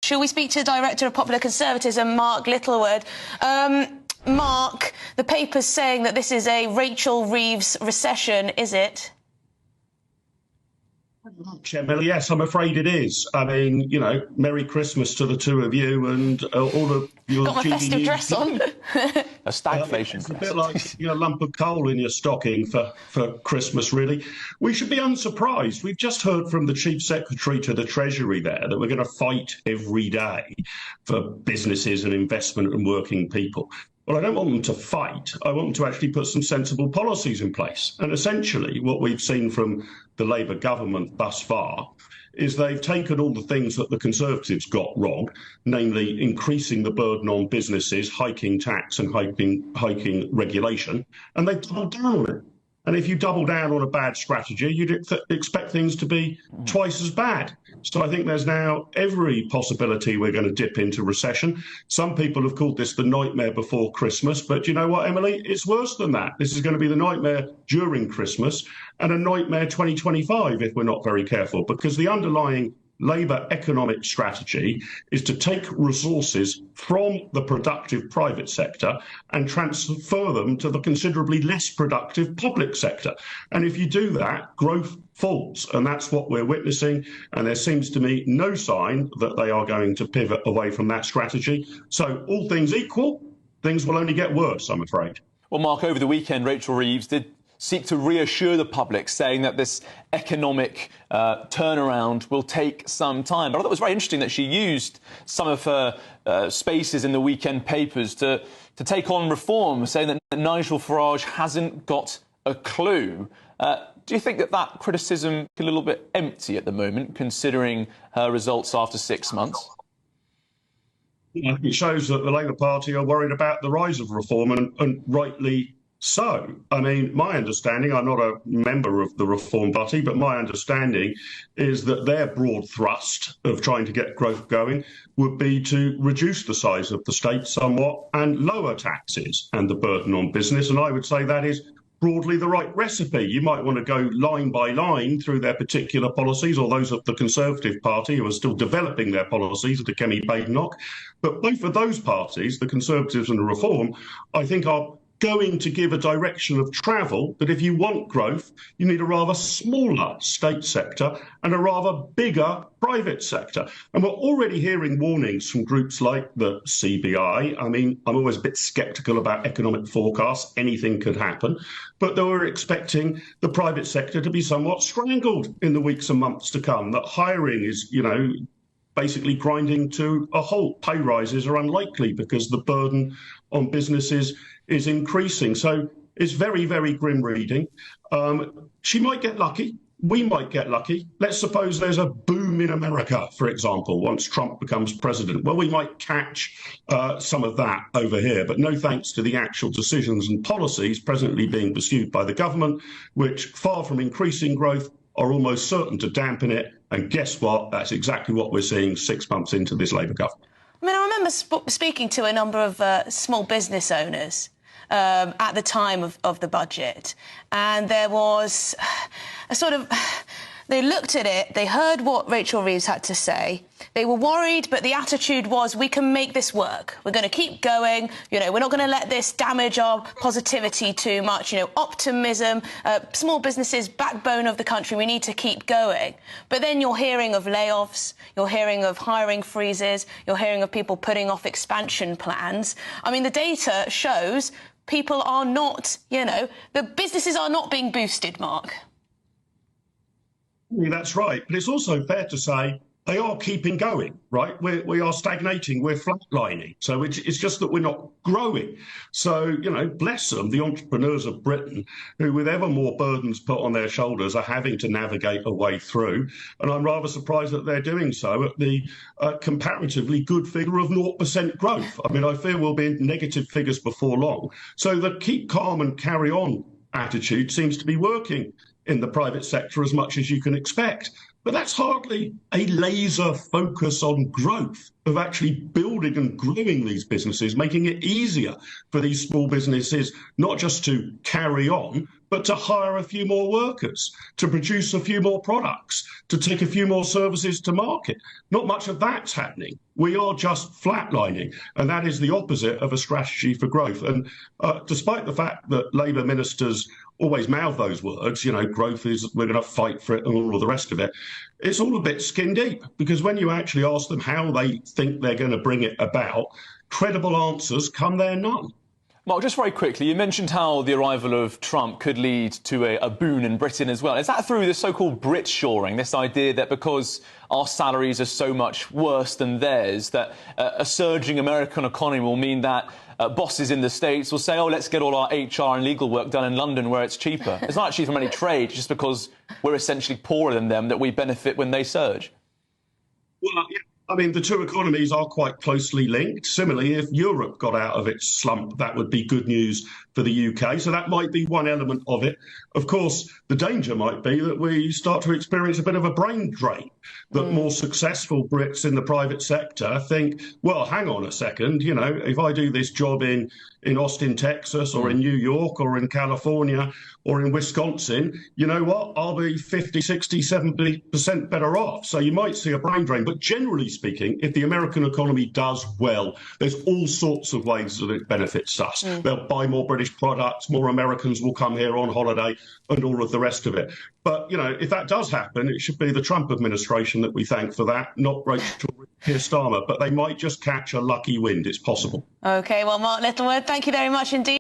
Shall we speak to Director of Popular Conservatism, Mark Littlewood? Mark, the paper's saying that this is a Rachel Reeves recession, is it? Emily, yes, I'm afraid it is. I mean, you know, Merry Christmas to the two of you and all of your Got my festive dress on. A stagflation. It's a bit like a lump of coal in your stocking for Christmas, really. We should be unsurprised. We've just heard from the Chief Secretary to the Treasury there that we're going to fight every day for businesses and investment and working people. Well, I don't want them to fight. I want them to actually put some sensible policies in place. And essentially, what we've seen from the Labour government thus far is they've taken all the things that the Conservatives got wrong, namely increasing the burden on businesses, hiking tax and hiking regulation, and they've doubled down on it. And if you double down on a bad strategy, you'd expect things to be twice as bad. So I think there's now every possibility we're going to dip into recession. Some people have called this the nightmare before Christmas. But you know what, Emily? It's worse than that. This is going to be the nightmare during Christmas and a nightmare 2025 if we're not very careful, because the underlying Labour economic strategy is to take resources from the productive private sector and transfer them to the considerably less productive public sector. And if you do that, growth falls. And that's what we're witnessing. And there seems to me no sign that they are going to pivot away from that strategy. So all things equal, things will only get worse, I'm afraid. Well, Mark, over the weekend, Rachel Reeves did seek to reassure the public, saying that this economic turnaround will take some time. But I thought it was very interesting that she used some of her spaces in the weekend papers to take on reform, saying that Nigel Farage hasn't got a clue. Do you think that criticism is a little bit empty at the moment, considering her results after 6 months? It shows that the Labour Party are worried about the rise of reform, and rightly so. I mean, my understanding, I'm not a member of the Reform Party, but my understanding is that their broad thrust of trying to get growth going would be to reduce the size of the state somewhat and lower taxes and the burden on business. And I would say that is broadly the right recipe. You might want to go line by line through their particular policies, or those of the Conservative Party who are still developing their policies under Kemi Badenoch. But both of those parties, the Conservatives and the Reform, I think are going to give a direction of travel that if you want growth, you need a rather smaller state sector and a rather bigger private sector. And we're already hearing warnings from groups like the CBI. I mean, I'm always a bit sceptical about economic forecasts. Anything could happen. But they were expecting the private sector to be somewhat strangled in the weeks and months to come, that hiring is, basically grinding to a halt. Pay rises are unlikely because the burden on businesses is increasing. So it's very, very grim reading. She might get lucky. We might get lucky. Let's suppose there's a boom in America, for example, once Trump becomes president. Well, we might catch some of that over here, but no thanks to the actual decisions and policies presently being pursued by the government, which, far from increasing growth, are almost certain to dampen it. And guess what? That's exactly what we're seeing 6 months into this Labour government. I mean, I remember speaking to a number of small business owners at the time of the budget, and there was a sort of... They looked at it, they heard what Rachel Reeves had to say, they were worried, but the attitude was, we can make this work. We're going to keep going, we're not going to let this damage our positivity too much, optimism, small businesses, backbone of the country, we need to keep going. But then you're hearing of layoffs, you're hearing of hiring freezes, you're hearing of people putting off expansion plans. I mean, the data shows people are not, the businesses are not being boosted, Mark. That's right. But it's also fair to say they are keeping going, right? We are stagnating, we're flatlining. So it's just that we're not growing. So, bless them, the entrepreneurs of Britain, who with ever more burdens put on their shoulders are having to navigate a way through. And I'm rather surprised that they're doing so at the comparatively good figure of 0% growth. I mean, I fear we'll be in negative figures before long. So the keep calm and carry on attitude seems to be working in the private sector as much as you can expect. But that's hardly a laser focus on growth, of actually building and growing these businesses, making it easier for these small businesses not just to carry on, but to hire a few more workers, to produce a few more products, to take a few more services to market. Not much of that's happening. We are just flatlining, and that is the opposite of a strategy for growth. And despite the fact that Labour ministers always mouth those words, you know, growth is, we're going to fight for it and all of the rest of it, it's all a bit skin deep, because when you actually ask them how they think they're going to bring it about, credible answers come there none. Mark, just very quickly, you mentioned how the arrival of Trump could lead to a boon in Britain as well. Is that through the so-called Brit shoring, this idea that because our salaries are so much worse than theirs, that a surging American economy will mean that bosses in the States will say, oh, let's get all our HR and legal work done in London where it's cheaper? It's not actually from any trade, just because we're essentially poorer than them that we benefit when they surge. Well, yeah. I mean, the two economies are quite closely linked. Similarly, if Europe got out of its slump, that would be good news for the UK. So that might be one element of it. Of course, the danger might be that we start to experience a bit of a brain drain, that more successful Brits in the private sector think, well, hang on a second, you know, if I do this job in Austin, Texas, or in New York, or in California, or in Wisconsin, you know what, I'll be 50, 60, 70% better off. So you might see a brain drain. But generally speaking, if the American economy does well, there's all sorts of ways that it benefits us. They'll buy more British products, more Americans will come here on holiday, and all of the rest of it. But, you know, if that does happen, it should be the Trump administration that we thank for that, not Rachel Reeves. But they might just catch a lucky wind. It's possible. OK, well, Mark Littlewood, thank you very much indeed.